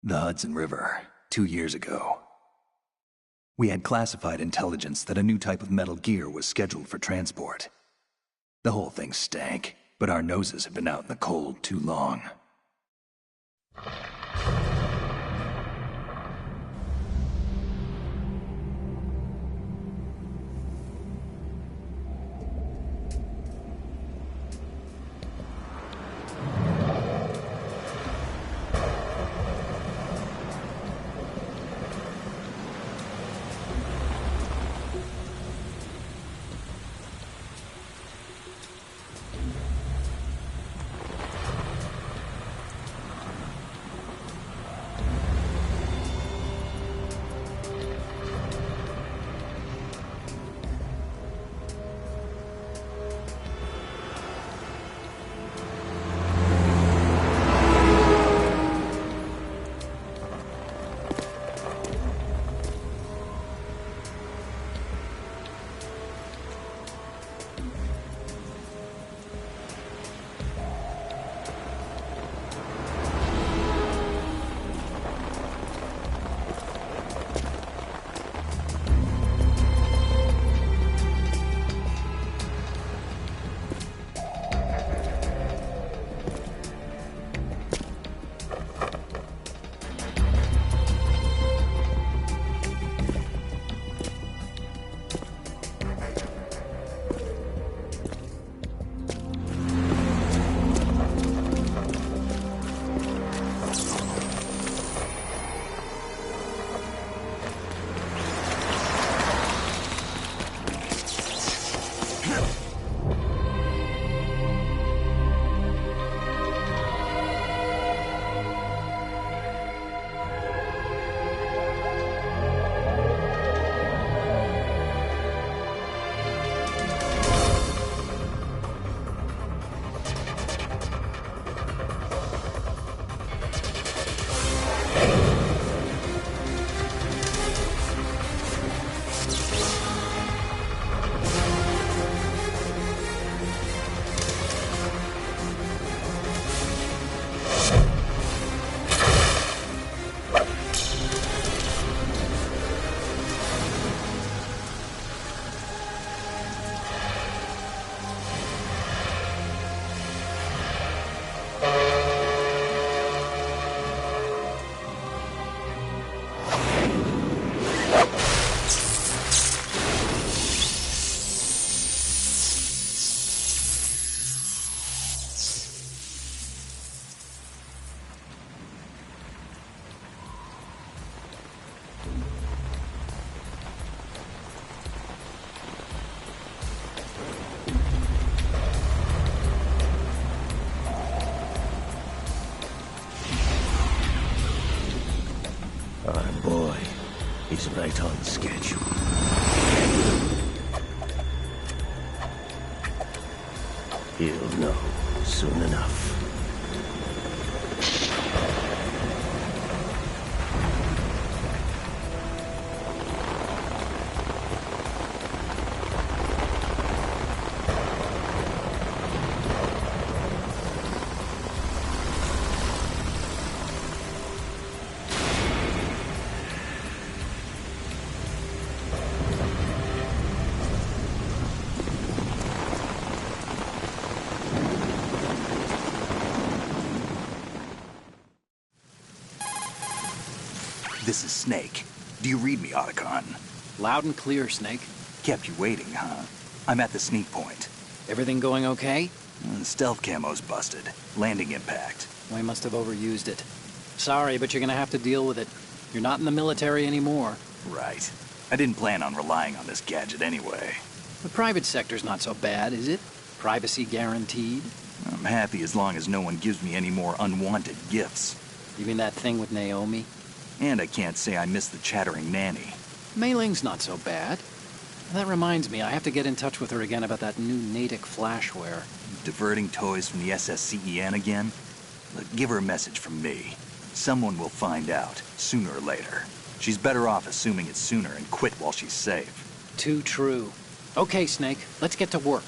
The Hudson River, 2 years ago. We had classified intelligence that a new type of metal gear was scheduled for transport. The whole thing stank, but our noses had been out in the cold too long. Our boy is right on schedule. He'll know soon enough. This is Snake. Do you read me, Otacon? Loud and clear, Snake. Kept you waiting, huh? I'm at the sneak point. Everything going okay? Stealth camo's busted. Landing impact. We must have overused it. Sorry, but you're gonna have to deal with it. You're not in the military anymore. Right. I didn't plan on relying on this gadget anyway. The private sector's not so bad, is it? Privacy guaranteed? I'm happy as long as no one gives me any more unwanted gifts. You mean that thing with Naomi? And I can't say I miss the chattering nanny. Mei Ling's not so bad. That reminds me, I have to get in touch with her again about that new Natick flashware. Diverting toys from the SSCEN again? Look, give her a message from me. Someone will find out, sooner or later. She's better off assuming it's sooner and quit while she's safe. Too true. Okay, Snake, let's get to work.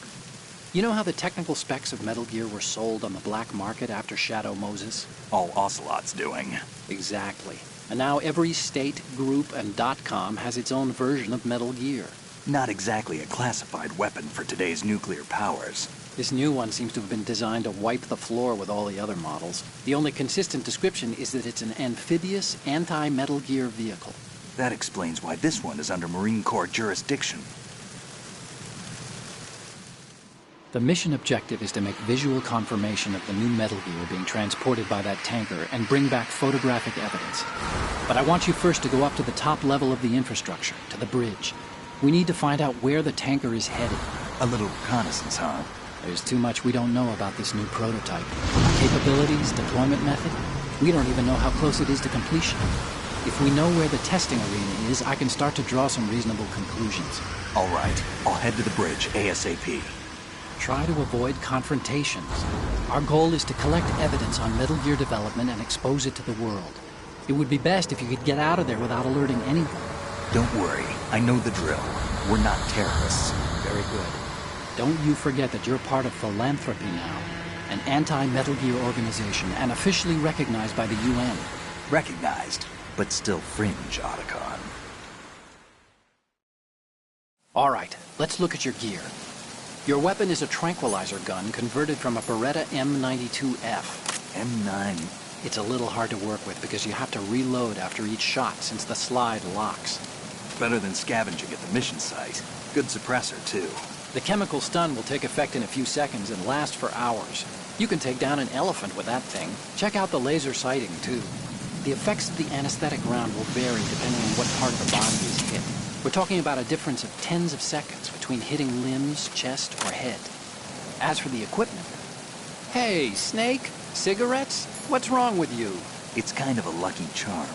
You know how the technical specs of Metal Gear were sold on the black market after Shadow Moses? All Ocelot's doing. Exactly. And now every state, group, and .com has its own version of Metal Gear. Not exactly a classified weapon for today's nuclear powers. This new one seems to have been designed to wipe the floor with all the other models. The only consistent description is that it's an amphibious, anti-Metal Gear vehicle. That explains why this one is under Marine Corps jurisdiction. The mission objective is to make visual confirmation of the new Metal Gear being transported by that tanker and bring back photographic evidence. But I want you first to go up to the top level of the infrastructure, to the bridge. We need to find out where the tanker is headed. A little reconnaissance, huh? There's too much we don't know about this new prototype. Capabilities, deployment method. We don't even know how close it is to completion. If we know where the testing arena is, I can start to draw some reasonable conclusions. All right, I'll head to the bridge ASAP. Try to avoid confrontations. Our goal is to collect evidence on Metal Gear development and expose it to the world. It would be best if you could get out of there without alerting anyone. Don't worry, I know the drill. We're not terrorists. Very good. Don't you forget that you're part of Philanthropy now, an anti-Metal Gear organization and officially recognized by the UN. Recognized, but still fringe, Otacon. All right, let's look at your gear. Your weapon is a tranquilizer gun converted from a Beretta M92F. M9. It's a little hard to work with because you have to reload after each shot since the slide locks. Better than scavenging at the mission site. Good suppressor, too. The chemical stun will take effect in a few seconds and last for hours. You can take down an elephant with that thing. Check out the laser sighting, too. The effects of the anesthetic round will vary depending on what part of the body is hit. We're talking about a difference of tens of seconds between hitting limbs, chest, or head. As for the equipment... Hey, Snake? Cigarettes? What's wrong with you? It's kind of a lucky charm.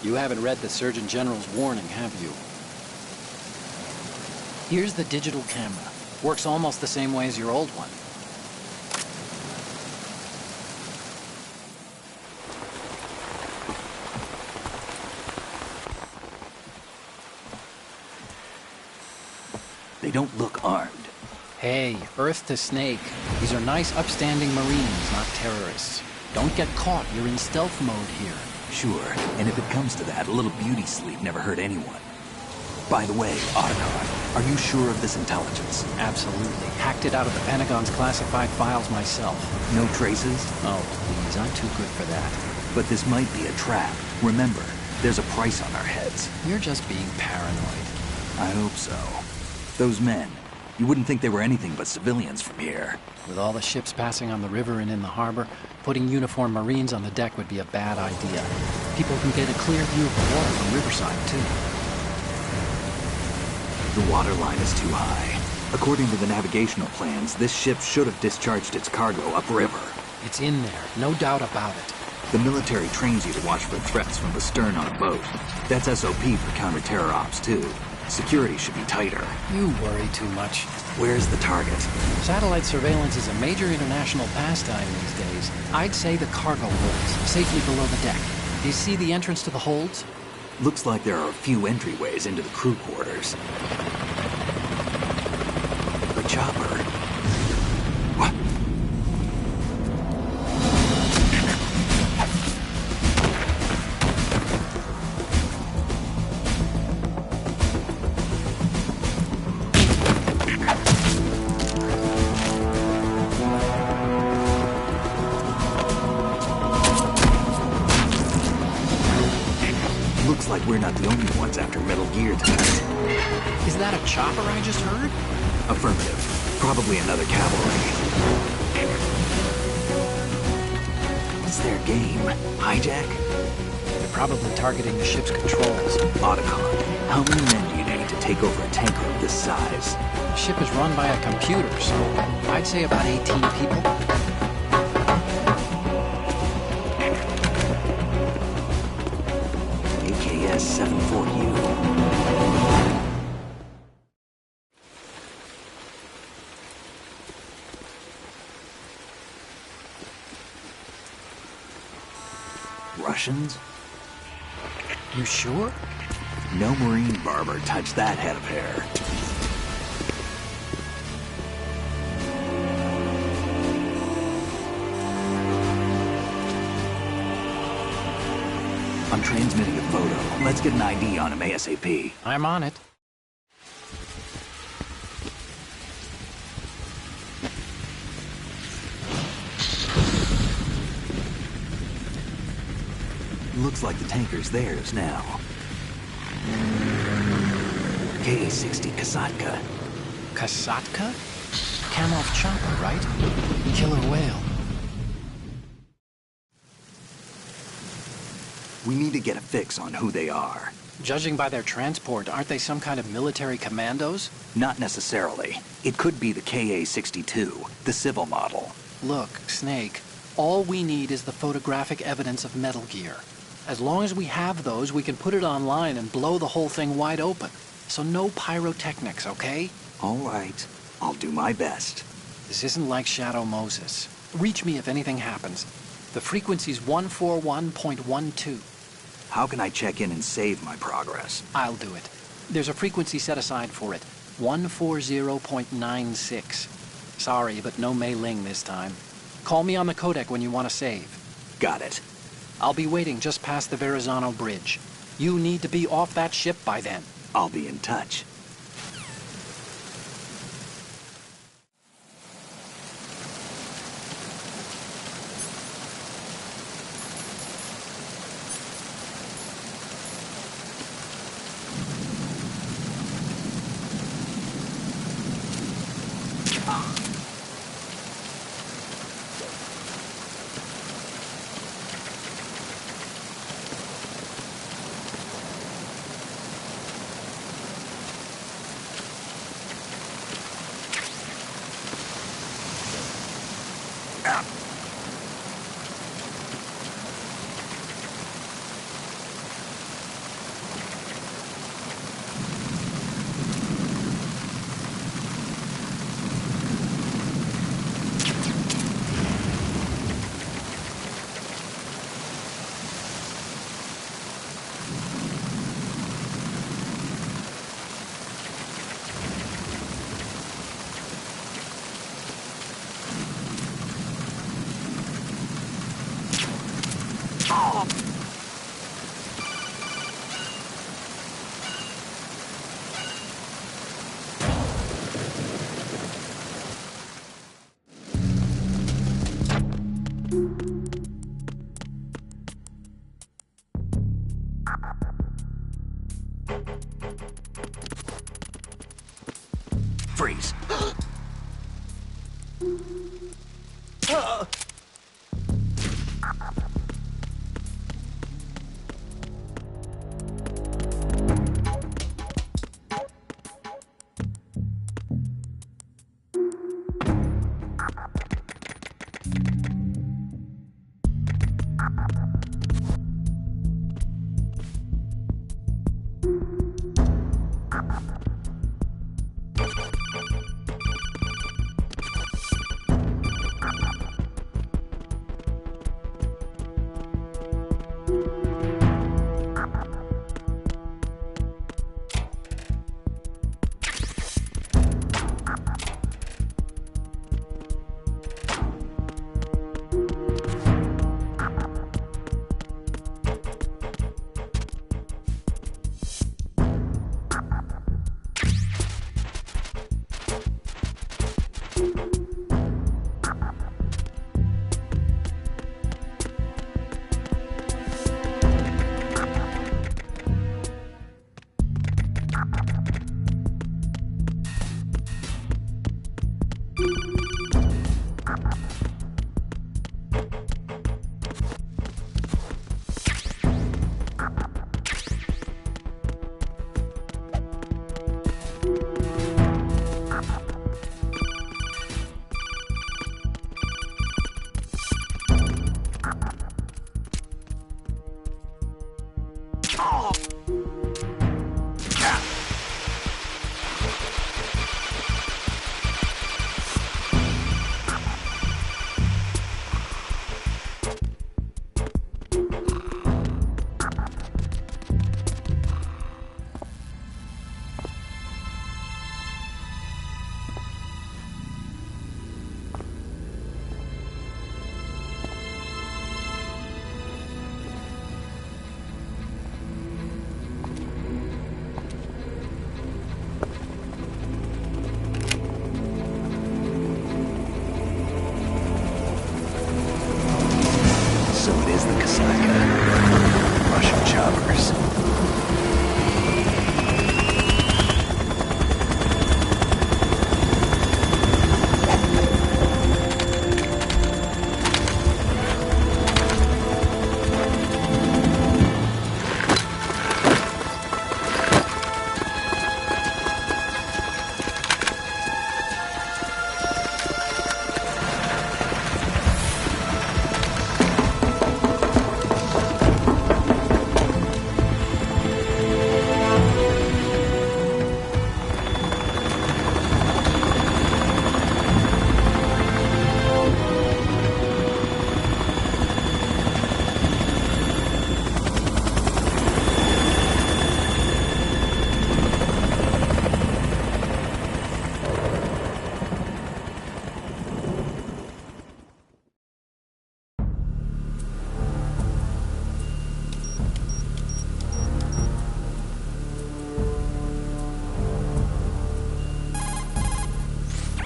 You haven't read the Surgeon General's warning, have you? Here's the digital camera. Works almost the same way as your old one. They don't look armed. Hey, Earth to Snake. These are nice, upstanding Marines, not terrorists. Don't get caught. You're in stealth mode here. Sure, and if it comes to that, a little beauty sleep never hurt anyone. By the way, Otacon, are you sure of this intelligence? Absolutely. Hacked it out of the Pentagon's classified files myself. No traces? Oh, please, I'm too good for that. But this might be a trap. Remember, there's a price on our heads. You're just being paranoid. I hope so. Those men, you wouldn't think they were anything but civilians from here. With all the ships passing on the river and in the harbor, putting uniformed Marines on the deck would be a bad idea. People can get a clear view of the water from Riverside, too. The water line is too high. According to the navigational plans, this ship should have discharged its cargo upriver. It's in there, no doubt about it. The military trains you to watch for threats from the stern on a boat. That's SOP for counter-terror ops, too. Security should be tighter. You worry too much. Where's the target? Satellite surveillance is a major international pastime these days. I'd say the cargo holds, safely below the deck. Do you see the entrance to the holds? Looks like there are a few entryways into the crew quarters. A chopper. What? Looks like we're not the only ones after Metal Gear tonight. Is that a chopper I just heard? Affirmative. Probably another cavalry. What's their game? Hijack? They're probably targeting the ship's controls. Otacon, how many men do you need to take over a tanker of this size? The ship is run by a computer, so I'd say about 18 people. AKS 74U. Russians? You sure? No Marine barber touched that head of hair. transmitting a photo. Let's get an ID on him ASAP. I'm on it. Looks like the tanker's theirs now. KA-60 Kasatka. Kasatka? Kamov chopper, right? Killer whale. We need to get a fix on who they are. Judging by their transport, aren't they some kind of military commandos? Not necessarily. It could be the KA-62, the civil model. Look, Snake, all we need is the photographic evidence of Metal Gear. As long as we have those, we can put it online and blow the whole thing wide open. So no pyrotechnics, okay? All right. I'll do my best. This isn't like Shadow Moses. Reach me if anything happens. The frequency's 141.12. How can I check in and save my progress? I'll do it. There's a frequency set aside for it. 140.96. Sorry, but no Mei Ling this time. Call me on the codec when you want to save. Got it. I'll be waiting just past the Verrazano Bridge. You need to be off that ship by then. I'll be in touch. Freeze.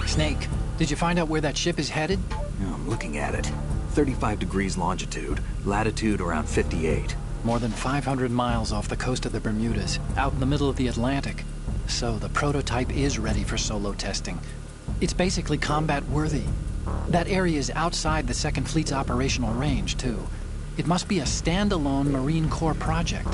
Snake, did you find out where that ship is headed? Yeah, I'm looking at it. 35 degrees longitude, latitude around 58. More than 500 miles off the coast of the Bermudas, out in the middle of the Atlantic. So the prototype is ready for solo testing. It's basically combat-worthy. That area is outside the Second Fleet's operational range, too. It must be a standalone Marine Corps project,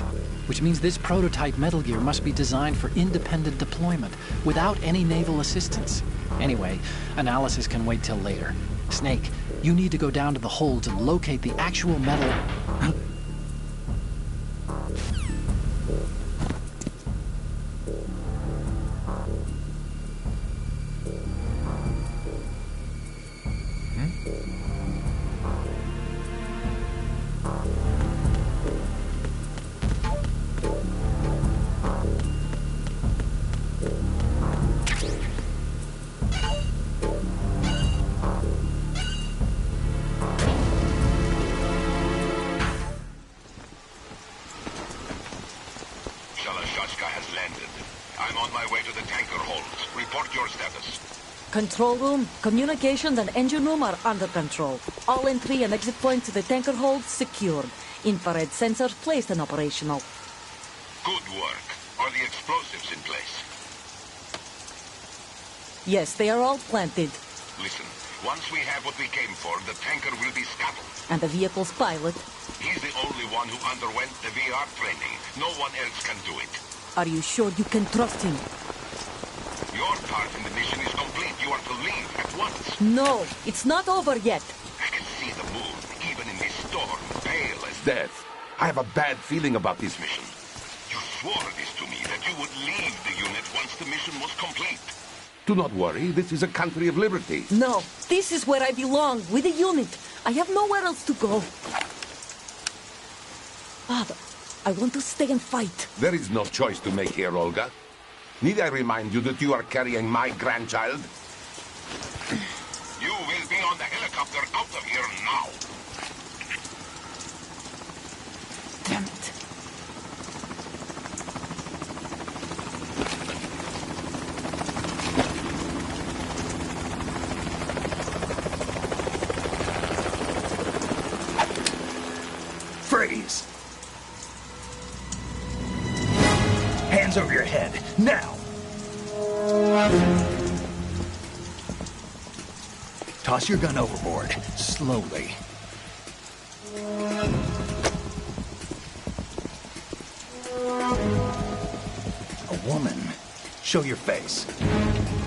which means this prototype Metal Gear must be designed for independent deployment, without any naval assistance. Anyway, analysis can wait till later. Snake, you need to go down to the hold and locate the actual metal... Control room, communications and engine room are under control. All entry and exit points to the tanker hold secured. Infrared sensors placed and operational. Good work. Are the explosives in place? Yes, they are all planted. Listen, once we have what we came for, the tanker will be scuttled. And the vehicle's pilot? He's the only one who underwent the VR training. No one else can do it. Are you sure you can trust him? Your part in the mission is complete. You are to leave at once. No, it's not over yet. I can see the moon, even in this storm, pale as death. I have a bad feeling about this mission. You swore this to me, that you would leave the unit once the mission was complete. Do not worry, this is a country of liberty. No, this is where I belong, with the unit. I have nowhere else to go. Father, I want to stay and fight. There is no choice to make here, Olga. Need I remind you that you are carrying my grandchild? You will be on the helicopter out of here now. Damn it. Freeze! Hands over your head, now! Toss your gun overboard, slowly. A woman. Show your face.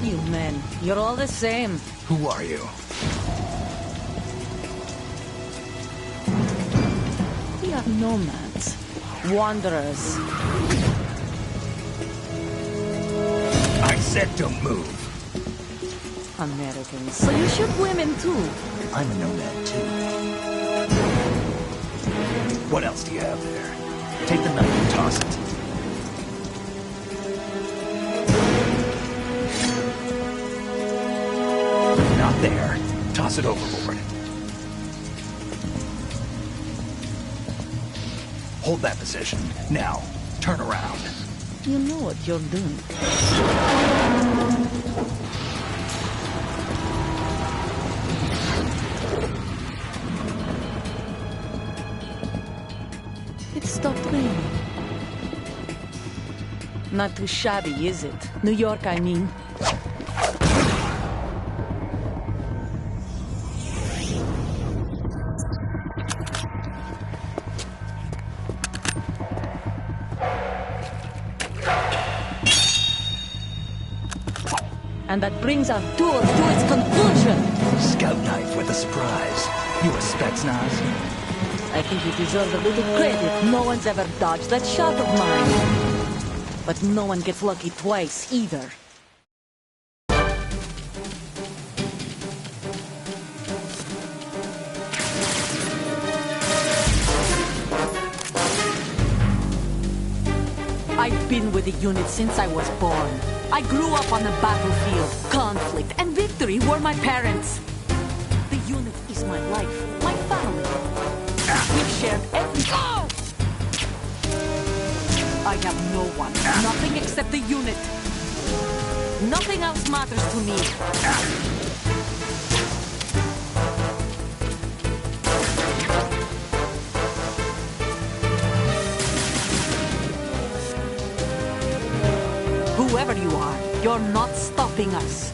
You men, you're all the same. Who are you? We are nomads. Wanderers. I said don't move. Americans. So you shoot women too. I'm a nomad too. What else do you have there? Take the knife and toss it. Not there. Toss it overboard. Hold that position. Now, turn around. You know what you're doing. It stopped raining. Not too shabby, is it? New York, I mean. And that brings our tour to its conclusion. Scout knife with a surprise. You a Spetsnaz? I think you deserve a little credit. No one's ever dodged that shot of mine. But no one gets lucky twice, either. I've been with the unit since I was born. I grew up on the battlefield. Conflict and victory were my parents. The unit is my life, my family. We've shared everything. Oh! I have no one, nothing except the unit. Nothing else matters to me. Whoever you are, you're not stopping us.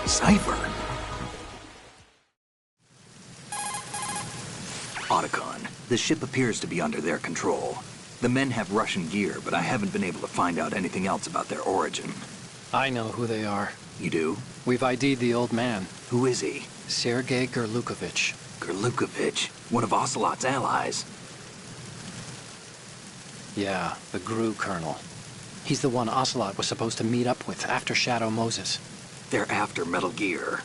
Cipher. Otacon, the ship appears to be under their control. The men have Russian gear, but I haven't been able to find out anything else about their origin. I know who they are. You do? We've ID'd the old man, Who is he? Sergei Gerlukovich. Gerlukovich, one of Ocelot's allies. Yeah, the GRU colonel. He's the one Ocelot was supposed to meet up with after Shadow Moses. They're after Metal Gear.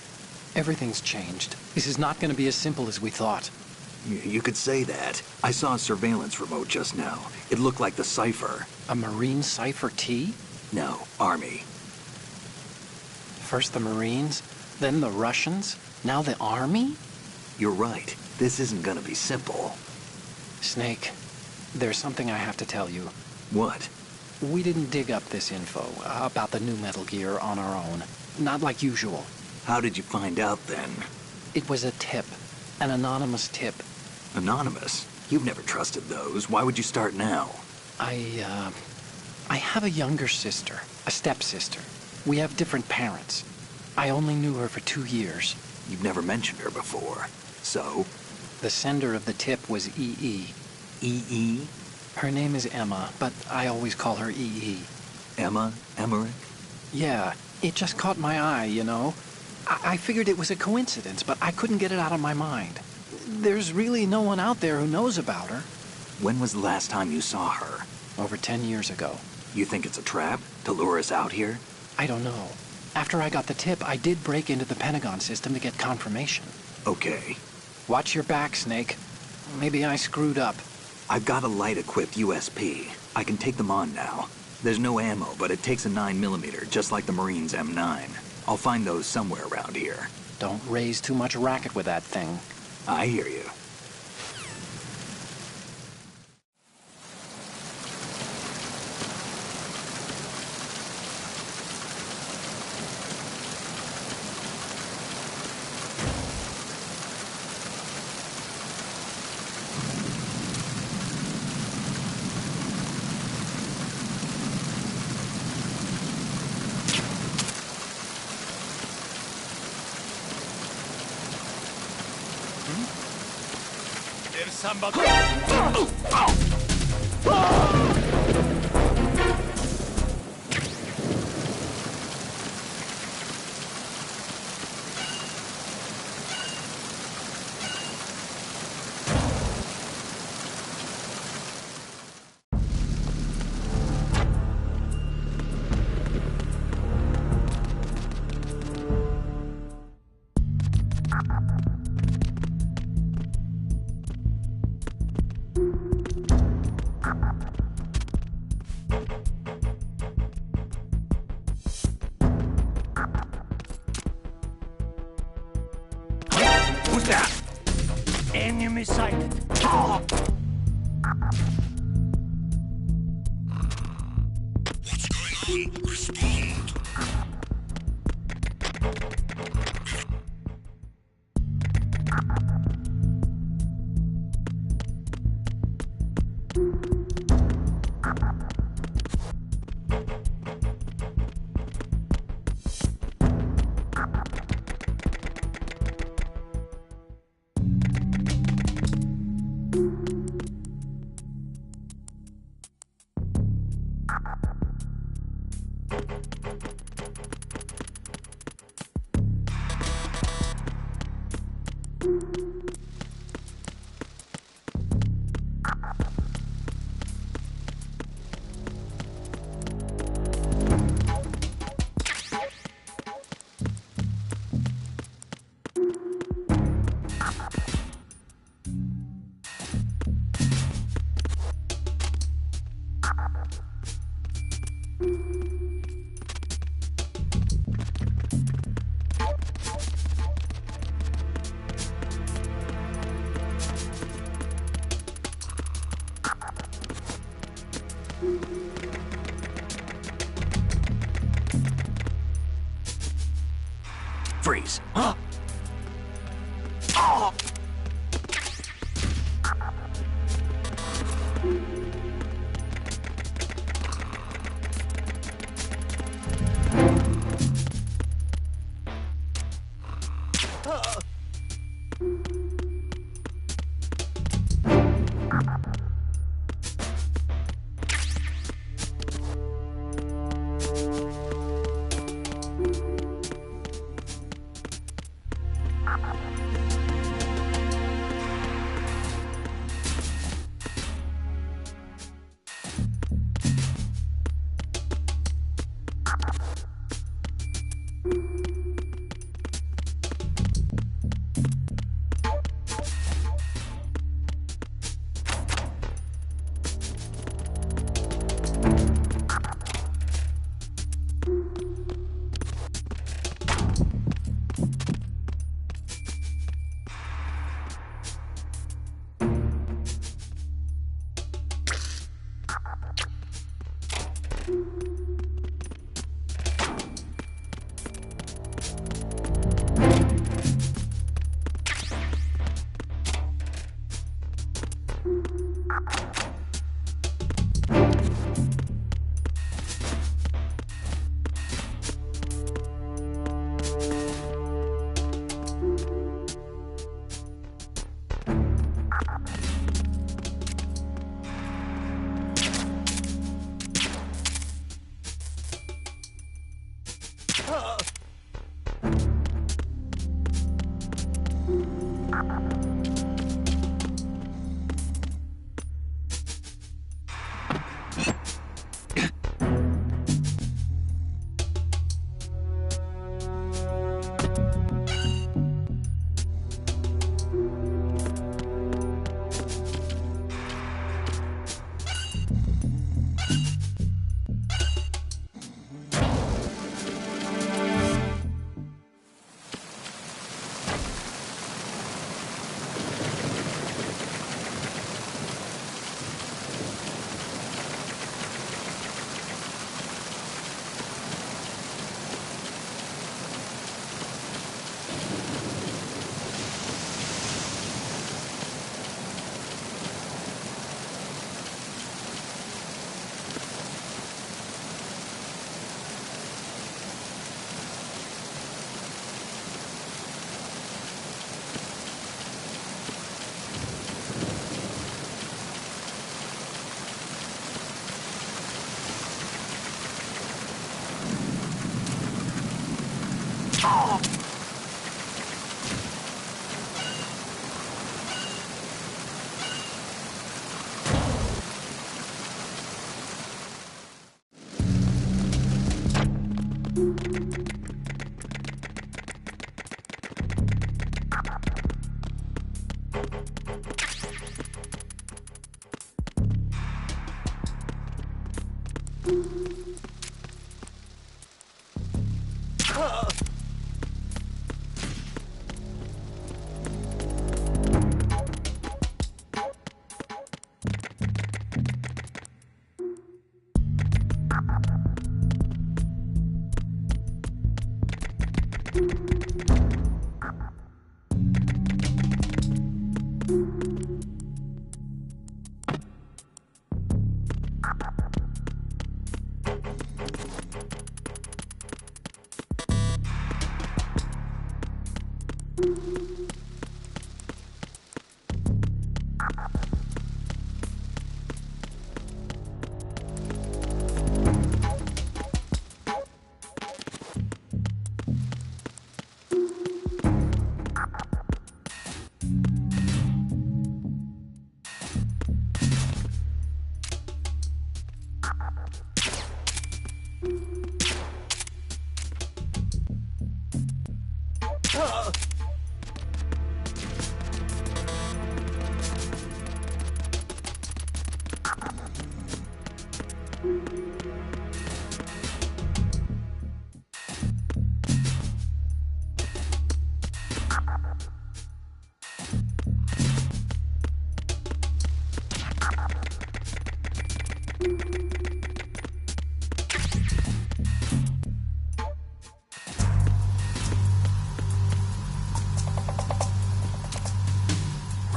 Everything's changed. This is not going to be as simple as we thought. You could say that. I saw a surveillance remote just now. It looked like the Cipher. A Marine Cipher T? No, Army. First the Marines, then the Russians, now the Army? You're right. This isn't gonna be simple. Snake, there's something I have to tell you. What? We didn't dig up this info about the new Metal Gear on our own. Not like usual. How did you find out then? It was a tip. An anonymous tip. Anonymous? You've never trusted those. Why would you start now? I have a younger sister, a stepsister. We have different parents. I only knew her for 2 years. You've never mentioned her before. So? The sender of the tip was EE. EE? Her name is Emma, but I always call her EE. Emma? Emmerich? Yeah, it just caught my eye, you know? I figured it was a coincidence, but I couldn't get it out of my mind. There's really no one out there who knows about her. When was the last time you saw her? Over 10 years ago. You think it's a trap? To lure us out here? I don't know. After I got the tip, I did break into the Pentagon system to get confirmation. Okay. Watch your back, Snake. Maybe I screwed up. I've got a light-equipped USP. I can take them on now. There's no ammo, but it takes a 9mm, just like the Marines' M9. I'll find those somewhere around here. Don't raise too much racket with that thing. I hear you. somebody. Who's that? Enemy sighted. Oh! What's going on? Respond. Freeze. Huh? Oh!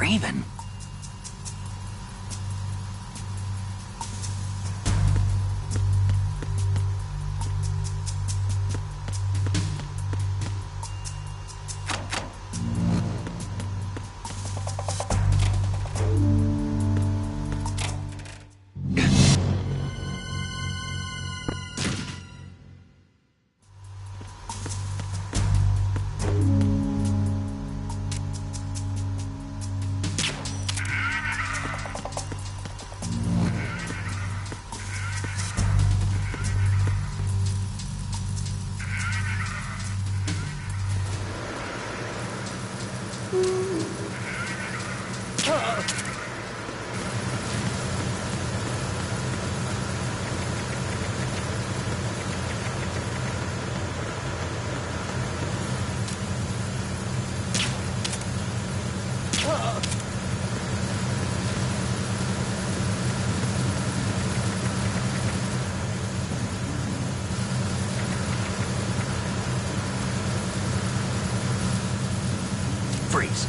Raven. Freeze.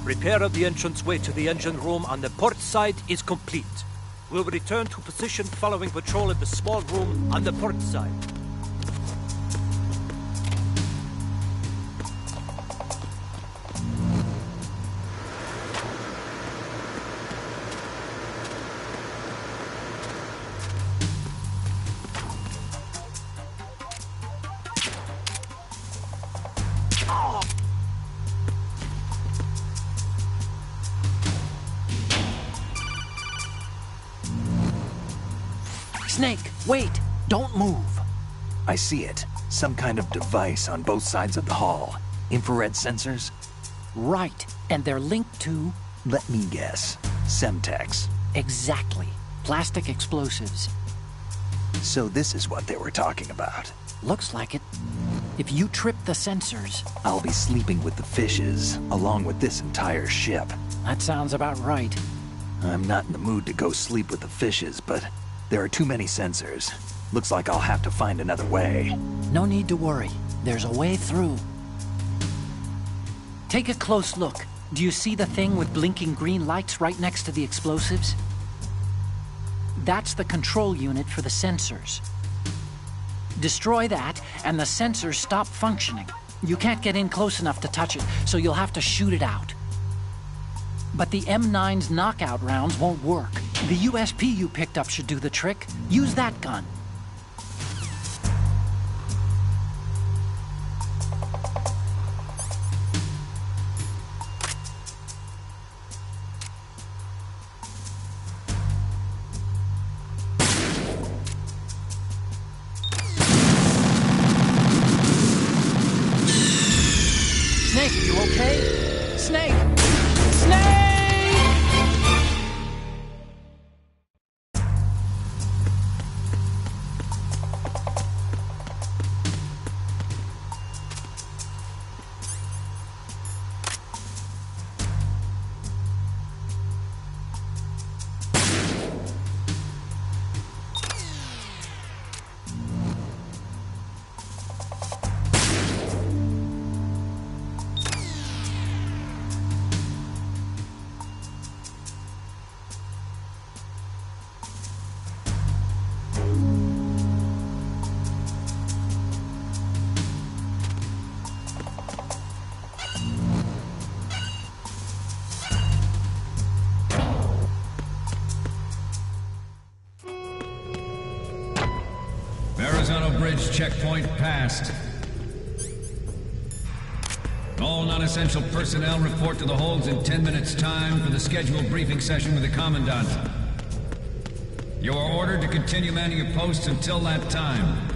Repair of the entranceway to the engine room on the port side is complete. We'll return to position following patrol at the small room on the port side. Snake, wait! Don't move! I see it. Some kind of device on both sides of the hall. Infrared sensors? Right, and they're linked to... Let me guess. Semtex. Exactly. Plastic explosives. So this is what they were talking about. Looks like it. If you trip the sensors... I'll be sleeping with the fishes, along with this entire ship. That sounds about right. I'm not in the mood to go sleep with the fishes, but there are too many sensors. Looks like I'll have to find another way. No need to worry. There's a way through. Take a close look. Do you see the thing with blinking green lights right next to the explosives? That's the control unit for the sensors. Destroy that, and the sensors stop functioning. You can't get in close enough to touch it, so you'll have to shoot it out. But the M9's knockout rounds won't work. The USP you picked up should do the trick. Use that gun. Snake, you okay? Snake! Snake! Bridge checkpoint passed. All non-essential personnel report to the holds in 10 minutes' time for the scheduled briefing session with the Commandant. You are ordered to continue manning your posts until that time.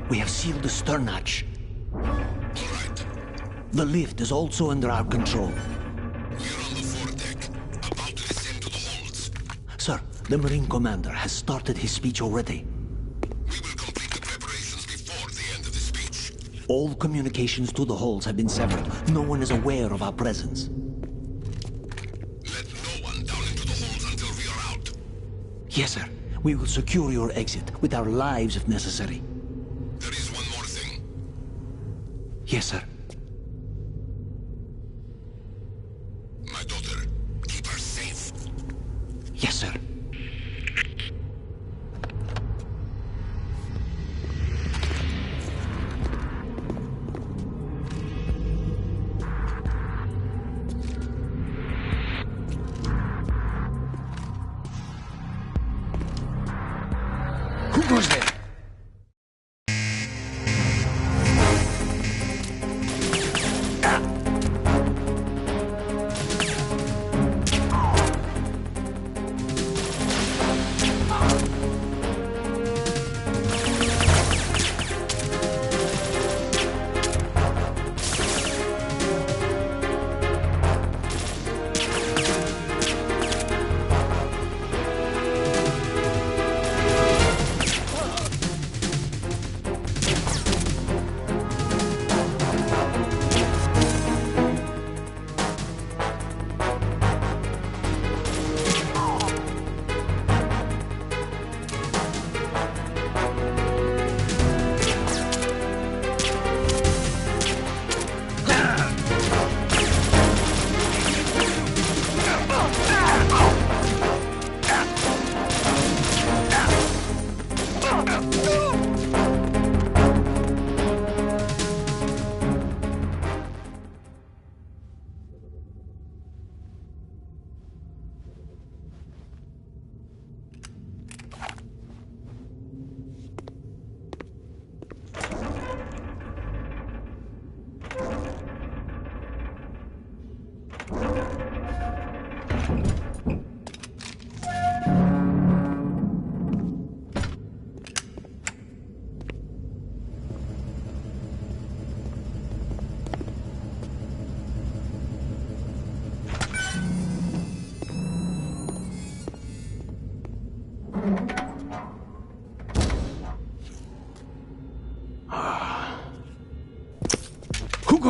We have sealed the stern hatch. All right. The lift is also under our control. We're on the foredeck, about to descend to the holds. Sir, the Marine Commander has started his speech already. We will complete the preparations before the end of the speech. All communications to the holds have been severed. No one is aware of our presence. Let no one down into the holds until we are out. Yes, sir. We will secure your exit with our lives if necessary. There is one more thing. Yes, sir. My daughter, keep her safe. Yes, sir.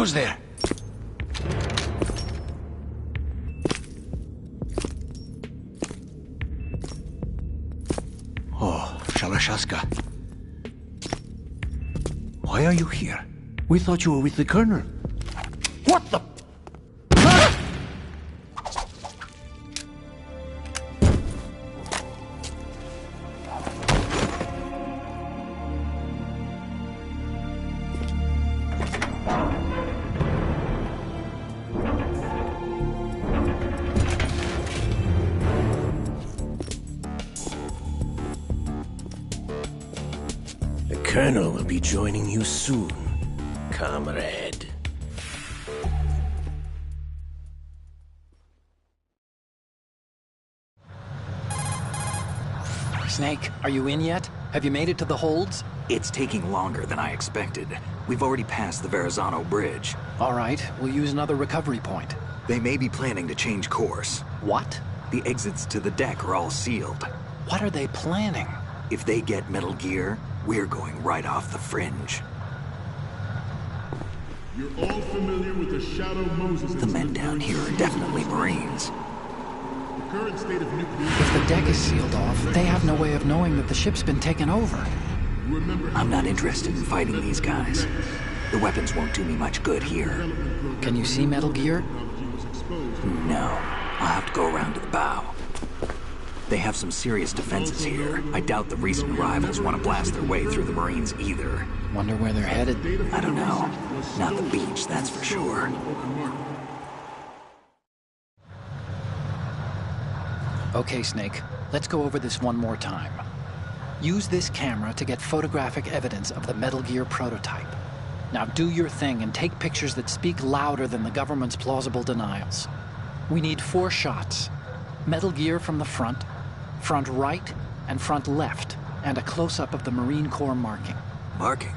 goes there? Oh, Shalashaska. Why are you here? We thought you were with the Colonel. What the... The Colonel will be joining you soon, comrade. Snake, are you in yet? Have you made it to the holds? It's taking longer than I expected. We've already passed the Verrazano Bridge. All right, we'll use another recovery point. They may be planning to change course. What? The exits to the deck are all sealed. What are they planning? If they get Metal Gear, we're going right off the fringe. You're all familiar with the Shadow Moses. The men down here are definitely Marines. The current state of nuclear... If the deck is sealed off, they have no way of knowing that the ship's been taken over. I'm not interested in fighting these guys. The weapons won't do me much good here. Can you see Metal Gear? No. I'll have to go around to the bow. They have some serious defenses here. I doubt the recent arrivals want to blast their way through the Marines either. Wonder where they're headed? I don't know. Not the beach, that's for sure. Okay, Snake. Let's go over this one more time. Use this camera to get photographic evidence of the Metal Gear prototype. Now do your thing and take pictures that speak louder than the government's plausible denials. We need 4 shots. Metal Gear from the front right, and front left, and a close-up of the Marine Corps marking. Marking?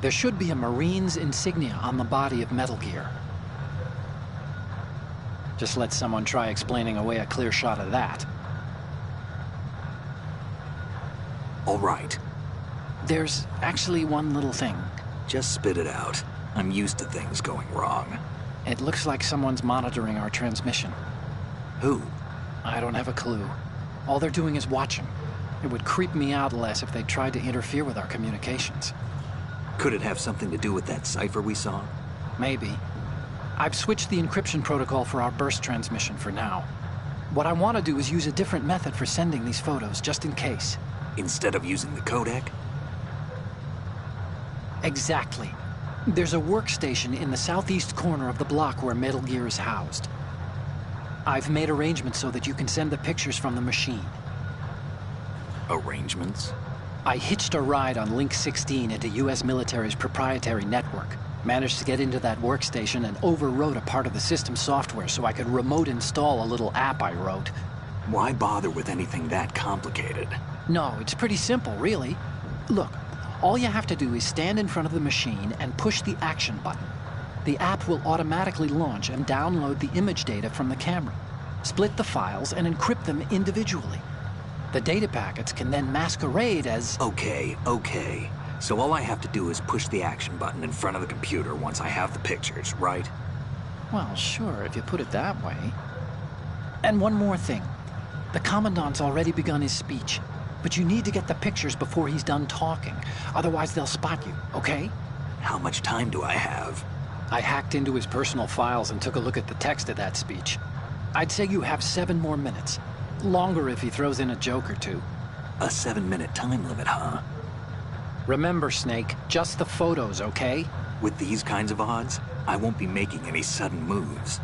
There should be a Marine's insignia on the body of Metal Gear. Just let someone try explaining away a clear shot of that. All right. There's actually one little thing. Just spit it out. I'm used to things going wrong. It looks like someone's monitoring our transmission. Who? I don't have a clue. All they're doing is watching. It would creep me out less if they tried to interfere with our communications. Could it have something to do with that cipher we saw? Maybe. I've switched the encryption protocol for our burst transmission for now. What I want to do is use a different method for sending these photos, just in case. Instead of using the codec? Exactly. There's a workstation in the southeast corner of the block where Metal Gear is housed. I've made arrangements so that you can send the pictures from the machine. Arrangements? I hitched a ride on Link 16 into U.S. military's proprietary network. Managed to get into that workstation and overwrote a part of the system software so I could remote install a little app I wrote. Why bother with anything that complicated? No, it's pretty simple, really. Look, all you have to do is stand in front of the machine and push the action button. The app will automatically launch and download the image data from the camera, split the files, and encrypt them individually. The data packets can then masquerade as... Okay. So all I have to do is push the action button in front of the computer once I have the pictures, right? Well, sure, if you put it that way. And one more thing. The Commandant's already begun his speech, but you need to get the pictures before he's done talking. Otherwise, they'll spot you, okay? How much time do I have? I hacked into his personal files and took a look at the text of that speech. I'd say you have 7 more minutes. Longer if he throws in a joke or two. A 7-minute time limit, huh? Remember, Snake, just the photos, okay? With these kinds of odds, I won't be making any sudden moves.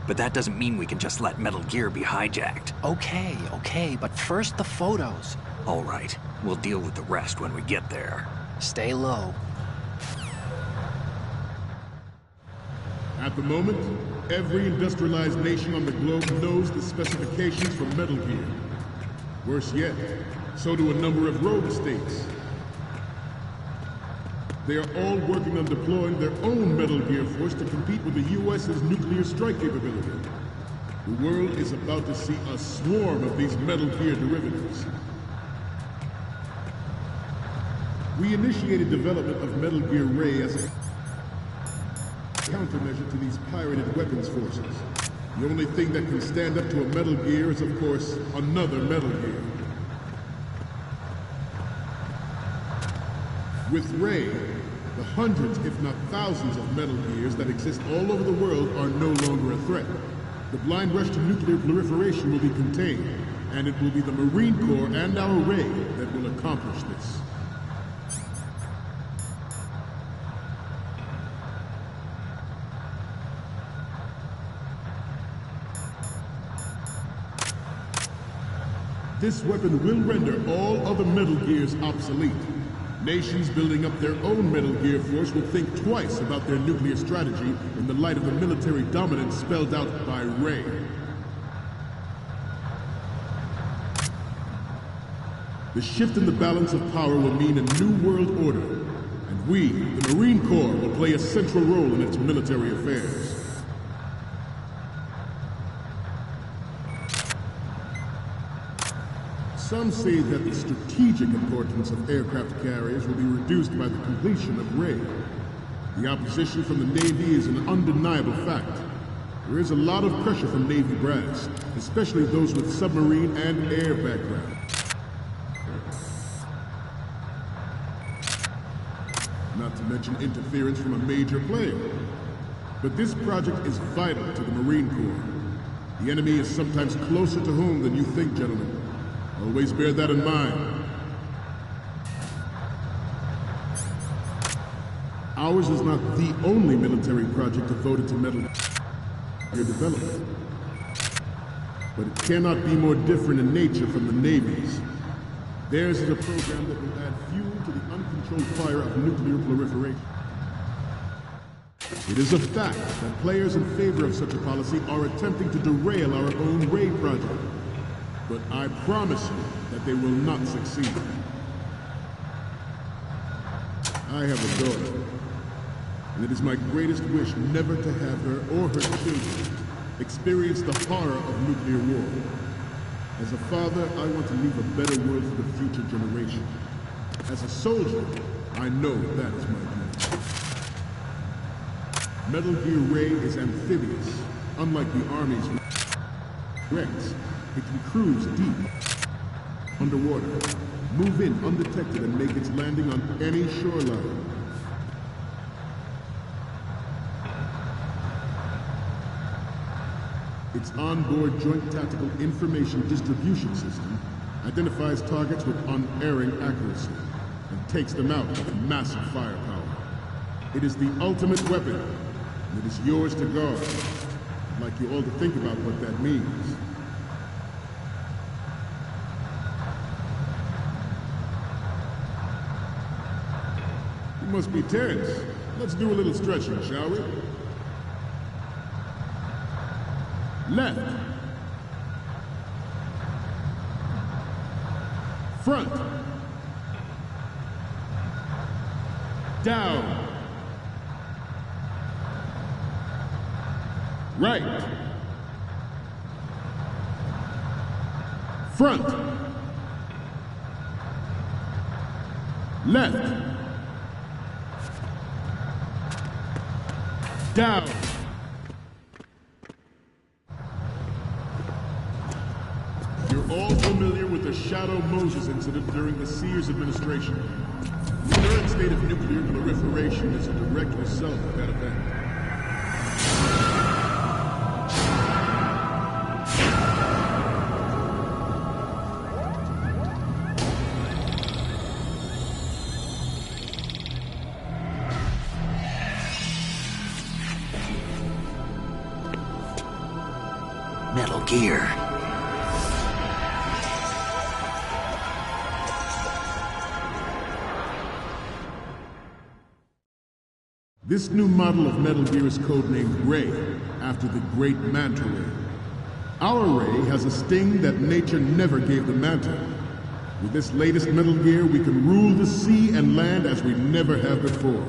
But that doesn't mean we can just let Metal Gear be hijacked. Okay, but first the photos. All right, we'll deal with the rest when we get there. Stay low. At the moment, every industrialized nation on the globe knows the specifications for Metal Gear. Worse yet, so do a number of rogue states. They are all working on deploying their own Metal Gear force to compete with the U.S.'s nuclear strike capability. The world is about to see a swarm of these Metal Gear derivatives. We initiated development of Metal Gear Ray as a... countermeasure to these pirated weapons forces. The only thing that can stand up to a Metal Gear is, of course, another Metal Gear. With Ray, the hundreds, if not thousands, of Metal Gears that exist all over the world are no longer a threat. The blind rush to nuclear proliferation will be contained, and it will be the Marine Corps and our Ray that will accomplish this. This weapon will render all other Metal Gears obsolete. Nations building up their own Metal Gear force will think twice about their nuclear strategy in the light of the military dominance spelled out by Ray. The shift in the balance of power will mean a new world order, and we, the Marine Corps, will play a central role in its military affairs. Some say that the strategic importance of aircraft carriers will be reduced by the completion of Ray. The opposition from the Navy is an undeniable fact. There is a lot of pressure from Navy brass, especially those with submarine and air background. Not to mention interference from a major player. But this project is vital to the Marine Corps. The enemy is sometimes closer to home than you think, gentlemen. Always bear that in mind. Ours is not the only military project devoted to Metal Gear development. But it cannot be more different in nature from the Navy's. Theirs is a program that will add fuel to the uncontrolled fire of nuclear proliferation. It is a fact that players in favor of such a policy are attempting to derail our own Ray project. But I promise you that they will not succeed. I have a daughter, and it is my greatest wish never to have her or her children experience the horror of nuclear war. As a father, I want to leave a better world for the future generation. As a soldier, I know that is my duty. Metal Gear Ray is amphibious, unlike the Army's Rex. It can cruise deep, underwater, move in undetected, and make its landing on any shoreline. Its onboard Joint Tactical Information Distribution System identifies targets with unerring accuracy and takes them out with massive firepower. It is the ultimate weapon, and it is yours to guard. I'd like you all to think about what that means. Must be tense. Let's do a little stretching, shall we? Left. Front. Down. Right. Front. Left. Down. You're all familiar with the Shadow Moses incident during the Sears administration. The current state of nuclear proliferation is a direct result of that event. Metal Gear. This new model of Metal Gear is codenamed Ray, after the great Manta Ray. Our Ray has a sting that nature never gave the Manta. With this latest Metal Gear, we can rule the sea and land as we never have before.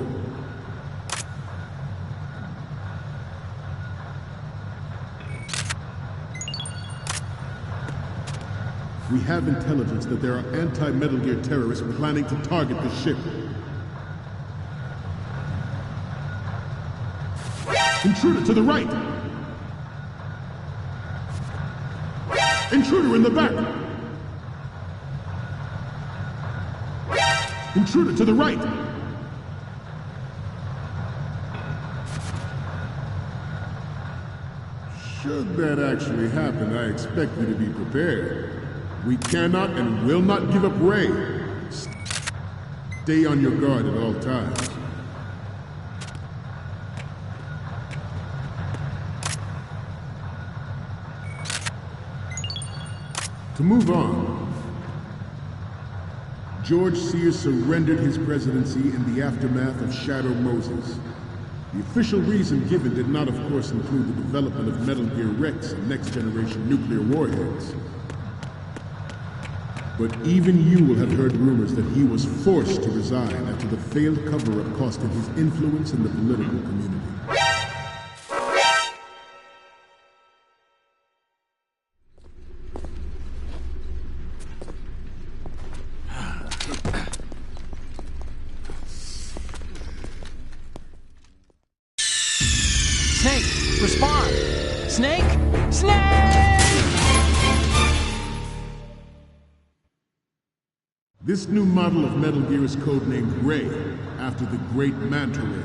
We have intelligence that there are anti-Metal Gear terrorists planning to target the ship. Intruder to the right! Intruder in the back! Intruder to the right! Should that actually happen, I expect you to be prepared. We cannot and will not give up Ray. Stay on your guard at all times. To move on, George Sears surrendered his presidency in the aftermath of Shadow Moses. The official reason given did not, of course, include the development of Metal Gear Rex and next-generation nuclear warheads. But even you will have heard rumors that he was forced to resign after the failed cover-up cost him his influence in the political community. Snake, respond! Snake? Snake! This new model of Metal Gear is codenamed Ray, after the great Manta Ray.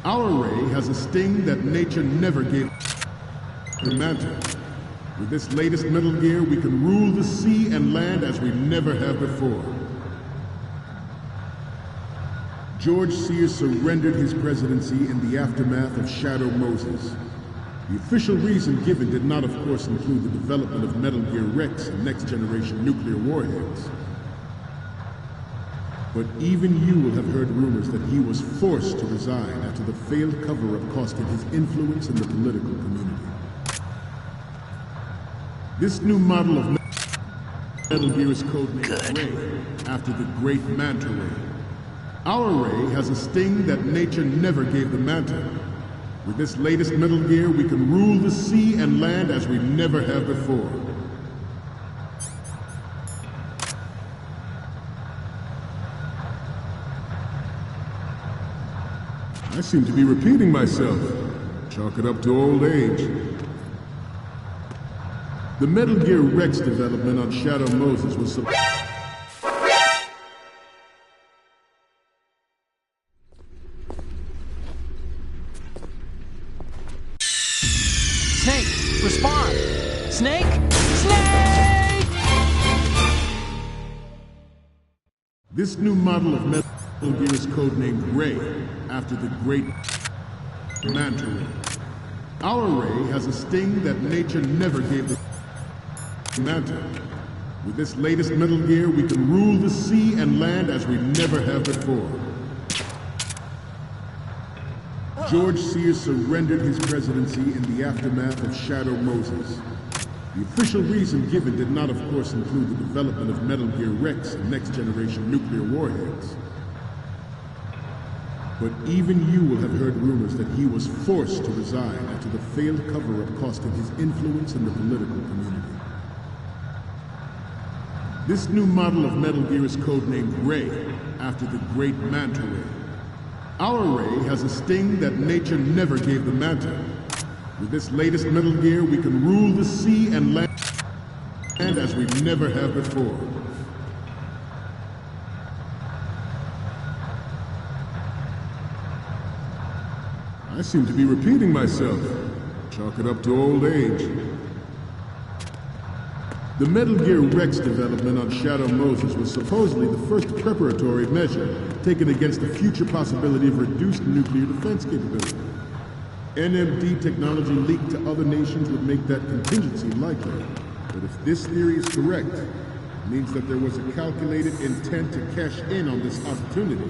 Our Ray has a sting that nature never gave the Manta. With this latest Metal Gear, we can rule the sea and land as we never have before. George Sears surrendered his presidency in the aftermath of Shadow Moses. The official reason given did not, of course, include the development of Metal Gear Rex and next-generation nuclear warheads. But even you will have heard rumors that he was forced to resign after the failed cover-up cost him his influence in the political community. This new model of Metal Gear is codenamed Ray, after the great Manta Ray. Our Ray has a sting that nature never gave the Manta. With this latest Metal Gear, we can rule the sea and land as we never have before. I seem to be repeating myself. Chalk it up to old age. The Metal Gear Rex development on Shadow Moses was Snake, respond! Snake? Snake! This new model of Metal Gear is codenamed Ray, after the great Manta Ray. Our Ray has a sting that nature never gave the Manta. With this latest Metal Gear, we can rule the sea and land as we never have before. George Sears surrendered his presidency in the aftermath of Shadow Moses. The official reason given did not, of course, include the development of Metal Gear Rex and next-generation nuclear warheads. But even you will have heard rumors that he was forced to resign after the failed cover-up cost him his influence in the political community. This new model of Metal Gear is codenamed Ray, after the great Manta Ray. Our Ray has a sting that nature never gave the Manta. With this latest Metal Gear, we can rule the sea and land as we never have before. I seem to be repeating myself. Chalk it up to old age. The Metal Gear Rex development on Shadow Moses was supposedly the first preparatory measure taken against the future possibility of reduced nuclear defense capability. NMD technology leaked to other nations would make that contingency likely. But if this theory is correct, it means that there was a calculated intent to cash in on this opportunity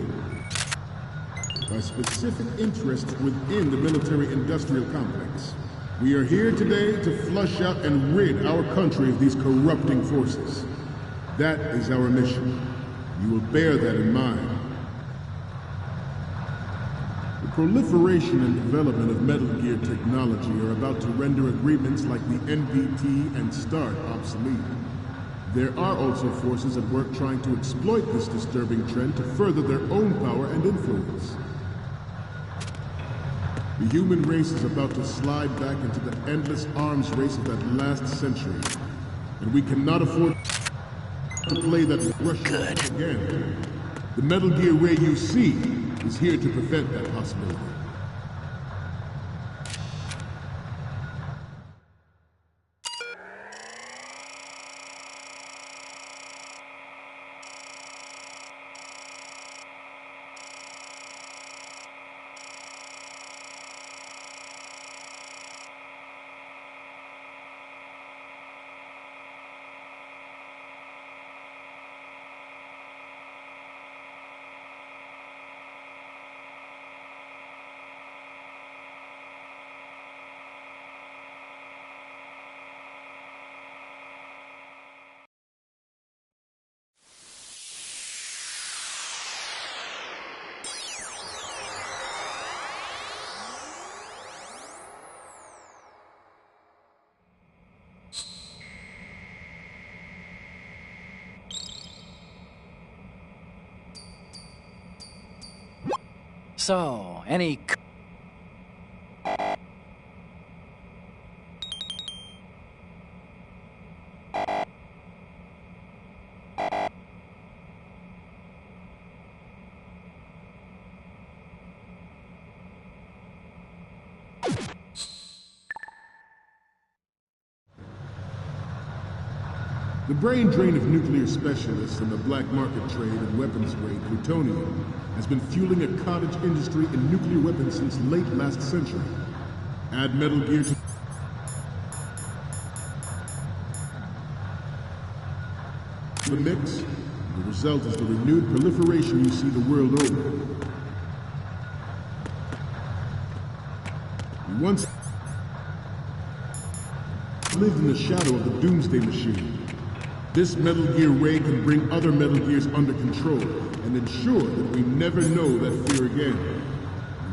by specific interests within the military-industrial complex. We are here today to flush out and rid our country of these corrupting forces. That is our mission. You will bear that in mind. The proliferation and development of Metal Gear technology are about to render agreements like the NPT and START obsolete. There are also forces at work trying to exploit this disturbing trend to further their own power and influence. The human race is about to slide back into the endless arms race of that last century. And we cannot afford to play that rush again. The Metal Gear Ray you see is here to prevent that possibility. So, any... The brain drain of nuclear specialists and the black market trade in weapons-grade plutonium has been fueling a cottage industry in nuclear weapons since late last century. Add Metal Gear to the mix, the result is the renewed proliferation you see the world over. We once lived in the shadow of the Doomsday Machine. This Metal Gear Ray can bring other Metal Gears under control and ensure that we never know that fear again.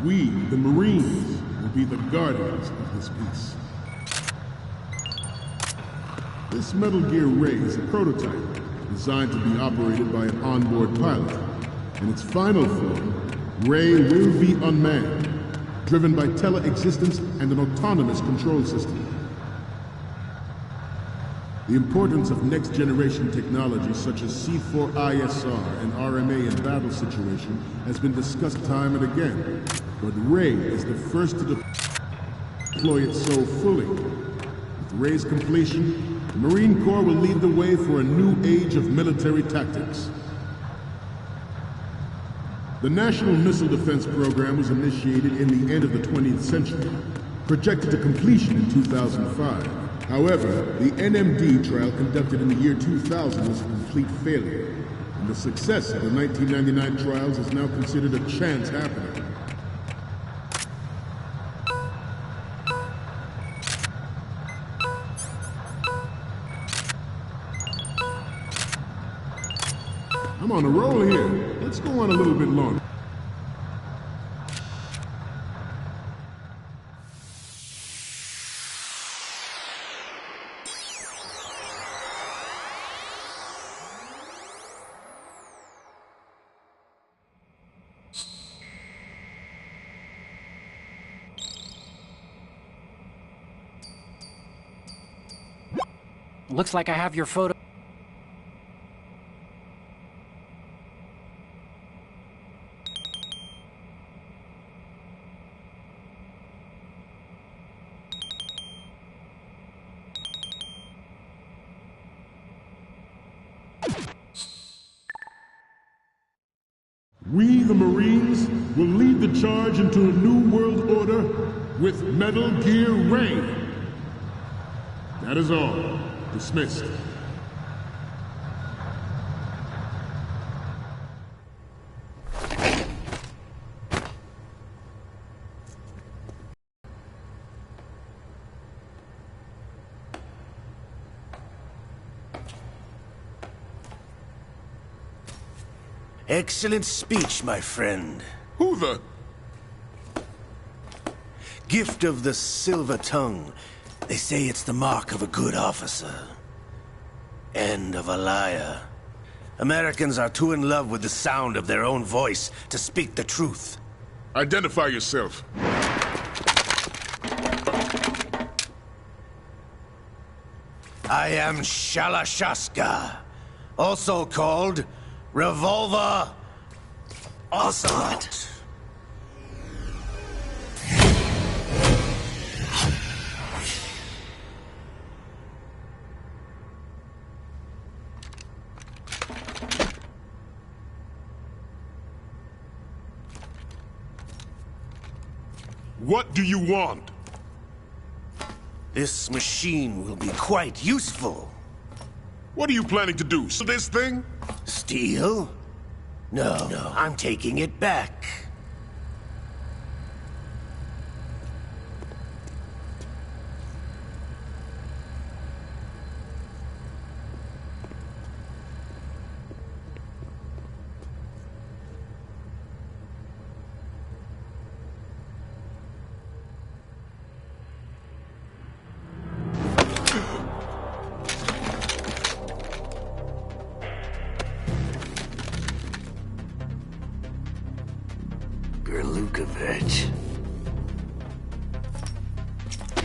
We, the Marines, will be the guardians of this peace. This Metal Gear Ray is a prototype designed to be operated by an onboard pilot. In its final form, Ray will be unmanned, driven by tele-existence and an autonomous control system. The importance of next-generation technology such as C4ISR and RMA in battle situation has been discussed time and again, but Ray is the first to deploy it so fully. With Ray's completion, the Marine Corps will lead the way for a new age of military tactics. The National Missile Defense Program was initiated in the end of the 20th century, projected to completion in 2005. However, the NMD trial conducted in the year 2000 was a complete failure, and the success of the 1999 trials is now considered a chance happening. I'm on a roll here. Let's go on a little bit longer. Looks like I have your photo. We, the Marines, will lead the charge into a new world order with Metal Gear Ray. That is all. Dismissed. Excellent speech, my friend. Who the? Gift of the silver tongue. They say it's the mark of a good officer. And of a liar. Americans are too in love with the sound of their own voice to speak the truth. Identify yourself. I am Shalashaska, also called Revolver Ocelot. What do you want? This machine will be quite useful. What are you planning to do? So this thing? Steal? No, I'm taking it back.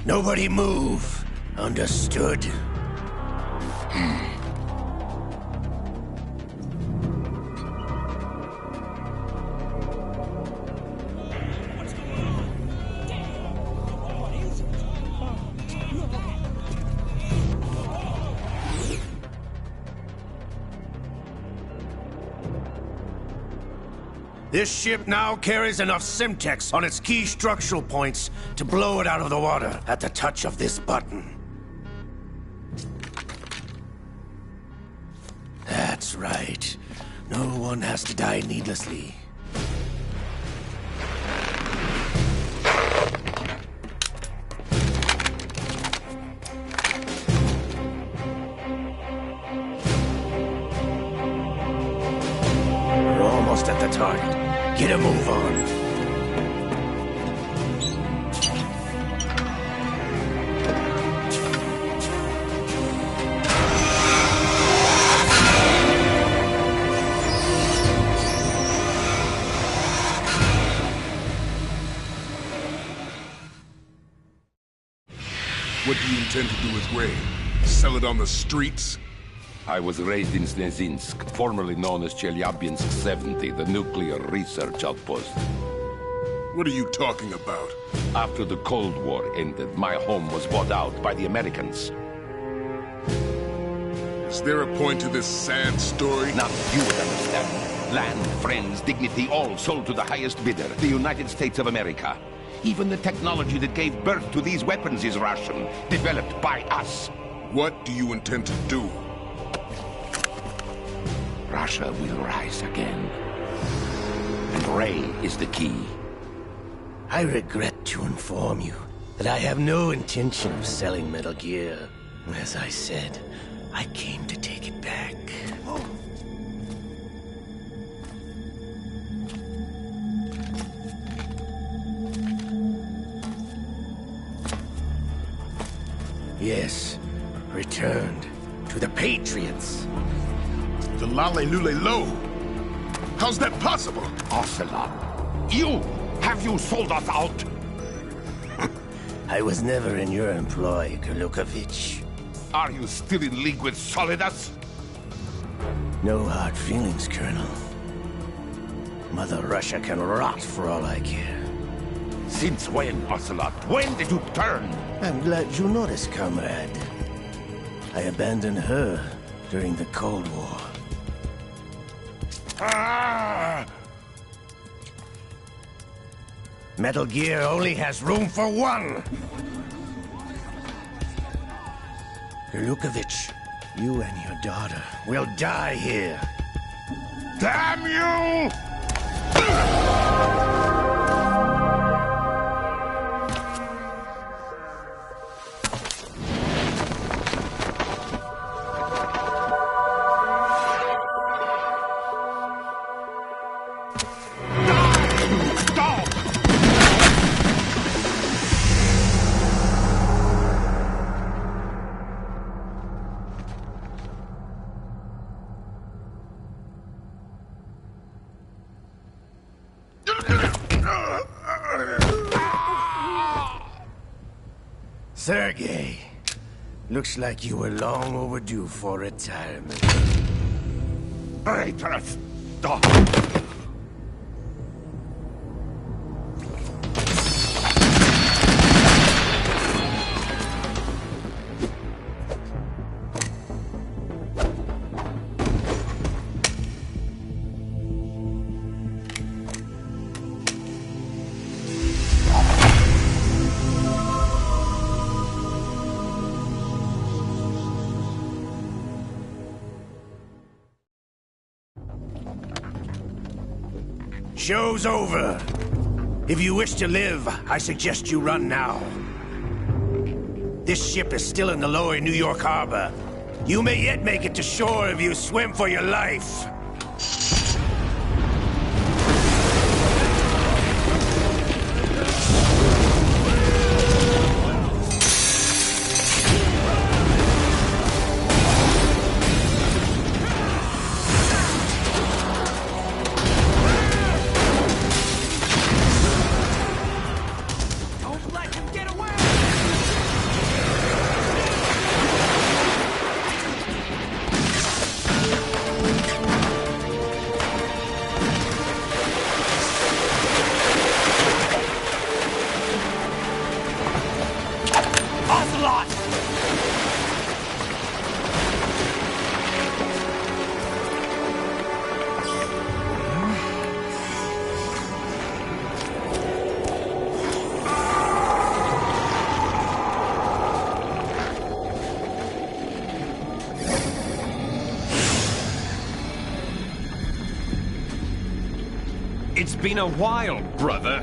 Nobody move. Understood? This ship now carries enough Simtex on its key structural points to blow it out of the water at the touch of this button. That's right. No one has to die needlessly. We're almost at the target. Get a move on. What do you intend to do with Ray? Sell it on the streets? I was raised in Snezinsk, formerly known as Chelyabinsk 70, the nuclear research outpost. What are you talking about? After the Cold War ended, my home was bought out by the Americans. Is there a point to this sad story? Not you would understand. Land, friends, dignity, all sold to the highest bidder, the United States of America. Even the technology that gave birth to these weapons is Russian, developed by us. What do you intend to do? Russia will rise again. And Ray is the key. I regret to inform you that I have no intention of selling Metal Gear. As I said, I came to take it back. Yes, returned to the Patriots. The Lale Lule Lo? How's that possible? Ocelot, have you sold us out? I was never in your employ, Golukovich. Are you still in league with Solidus? No hard feelings, Colonel. Mother Russia can rot for all I care. Since when, Ocelot? When did you turn? I'm glad you noticed, comrade. I abandoned her during the Cold War. Ah! Metal Gear only has room for one! Golukovich, you and your daughter will die here. Damn you! Sergei, Looks like you were long overdue for retirement. Traitorous dog! Show's over. If you wish to live, I suggest you run now. This ship is still in the lower New York harbor. You may yet make it to shore if you swim for your life. It's been a while, brother.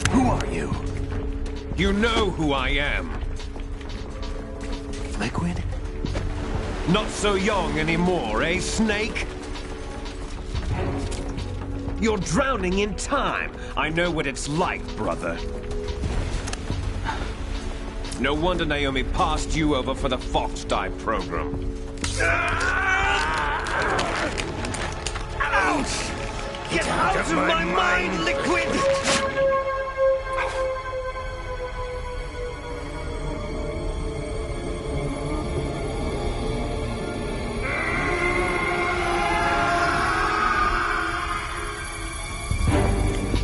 Who are you? You know who I am. Liquid? Not so young anymore, eh, Snake? You're drowning in time. I know what it's like, brother. No wonder Naomi passed you over for the Fox Dive program. Ouch! Get out of my mind, Liquid!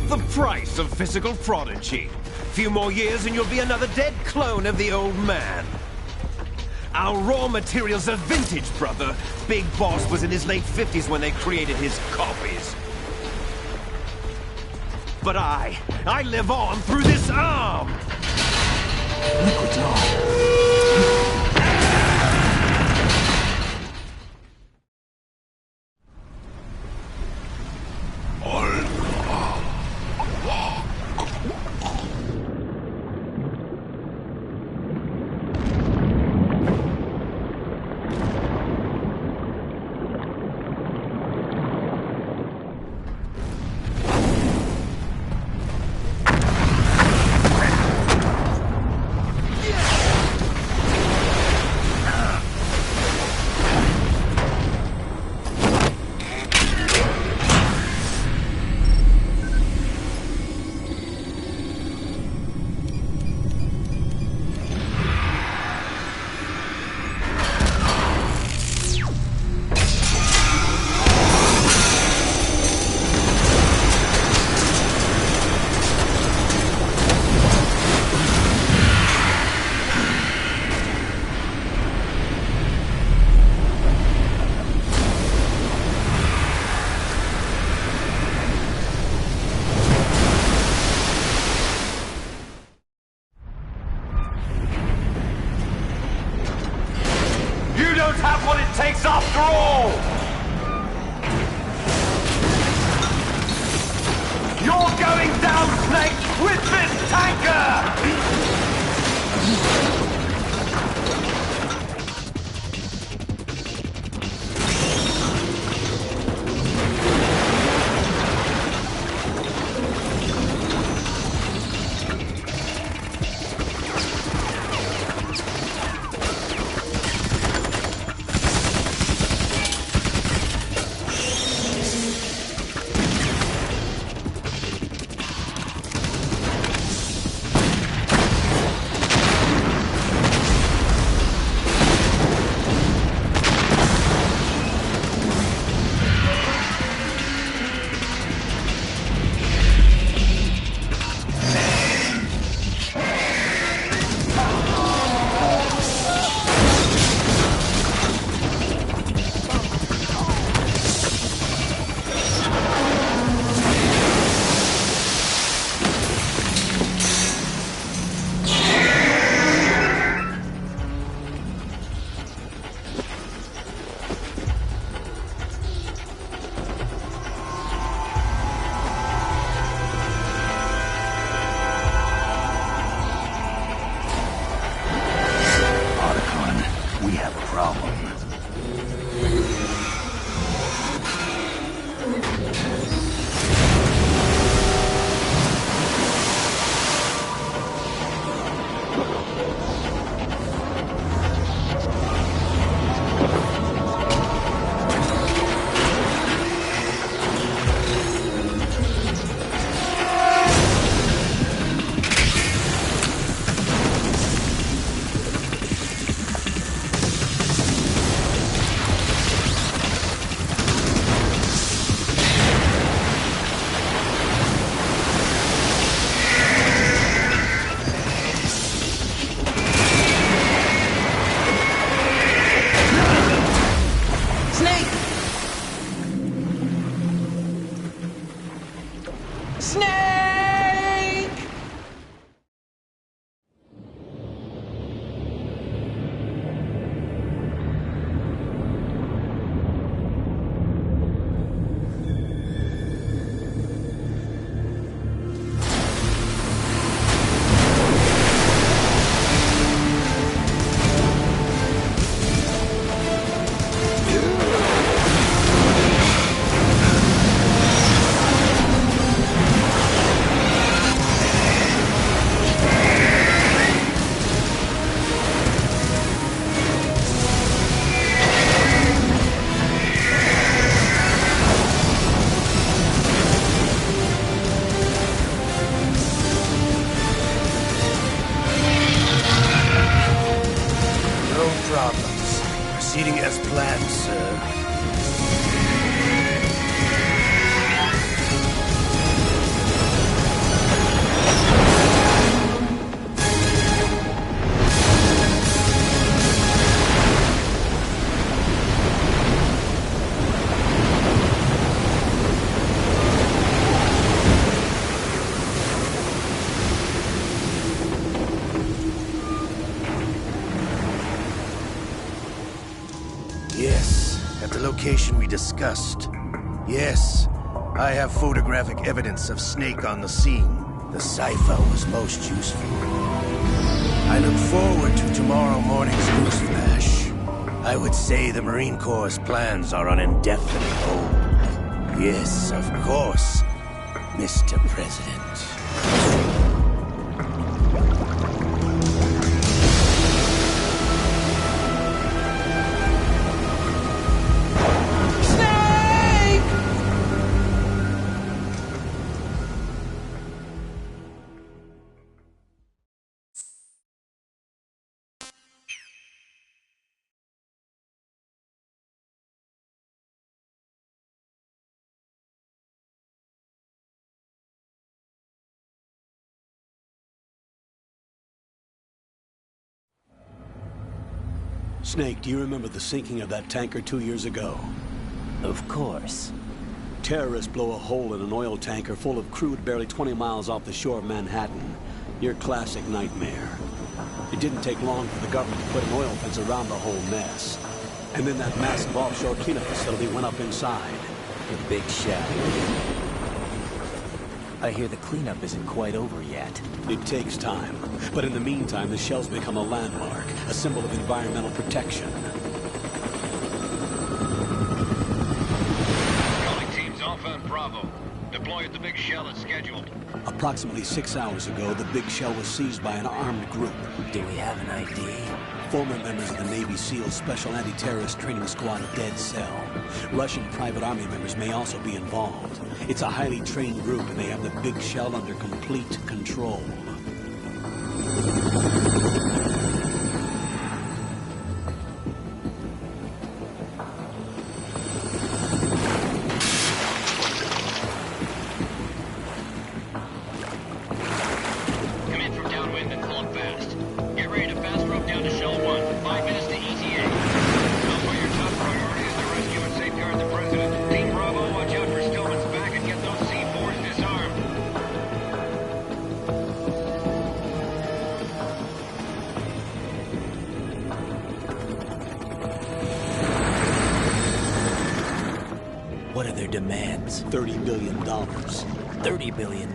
The price of physical prodigy. Few more years and you'll be another dead clone of the old man. Our raw materials are vintage, brother. Big Boss was in his late 50s when they created his copies. But I live on through this arm! Liquid's on. Have what it takes after all! You're going down, Snake, with this tanker! proceeding as planned, sir. Yes, at the location we discussed. Yes, I have photographic evidence of Snake on the scene. The cipher was most useful. I look forward to tomorrow morning's news flash. I would say the Marine Corps' plans are on indefinite hold. Yes, of course, Mr. President. Snake, do you remember the sinking of that tanker 2 years ago? Of course. Terrorists blow a hole in an oil tanker full of crude barely 20 miles off the shore of Manhattan. Your classic nightmare. It didn't take long for the government to put an oil fence around the whole mess. And then that massive offshore cleanup facility went up inside. The big shell. I hear the cleanup isn't quite over yet. It takes time. But in the meantime, the shell's become a landmark, a symbol of environmental protection. Calling teams Alpha and Bravo. Deploy at the big shell as scheduled. Approximately 6 hours ago, the big shell was seized by an armed group. Do we have an ID? Former members of the Navy SEALs Special Anti-Terrorist Training Squad Dead Cell. Russian private army members may also be involved. It's a highly trained group, and they have the big shell under complete control. Come in from downwind and pull up fast. Get ready to fast rope down to Shell 1. 5 minutes to ETA. Alpha, your top priority is to rescue and safeguard the President. Team Bravo, watch out for Stillman's back and get those C4s disarmed. What are their demands? $30 billion. $30 billion?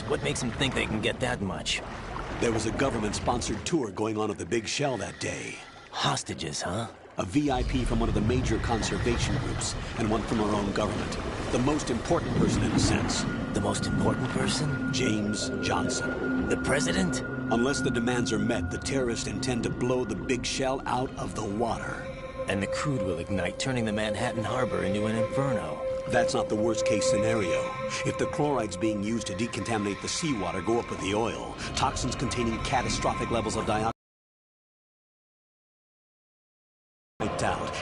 What makes them think they can get that much? There was a government-sponsored tour going on at the big shell that day. Hostages, huh? A VIP from one of the major conservation groups, and one from our own government. The most important person in a sense. The most important person? James Johnson. The President? Unless the demands are met, the terrorists intend to blow the big shell out of the water. And the crude will ignite, turning the Manhattan Harbor into an inferno. That's not the worst-case scenario. If the chlorides being used to decontaminate the seawater go up with the oil, toxins containing catastrophic levels of dioxin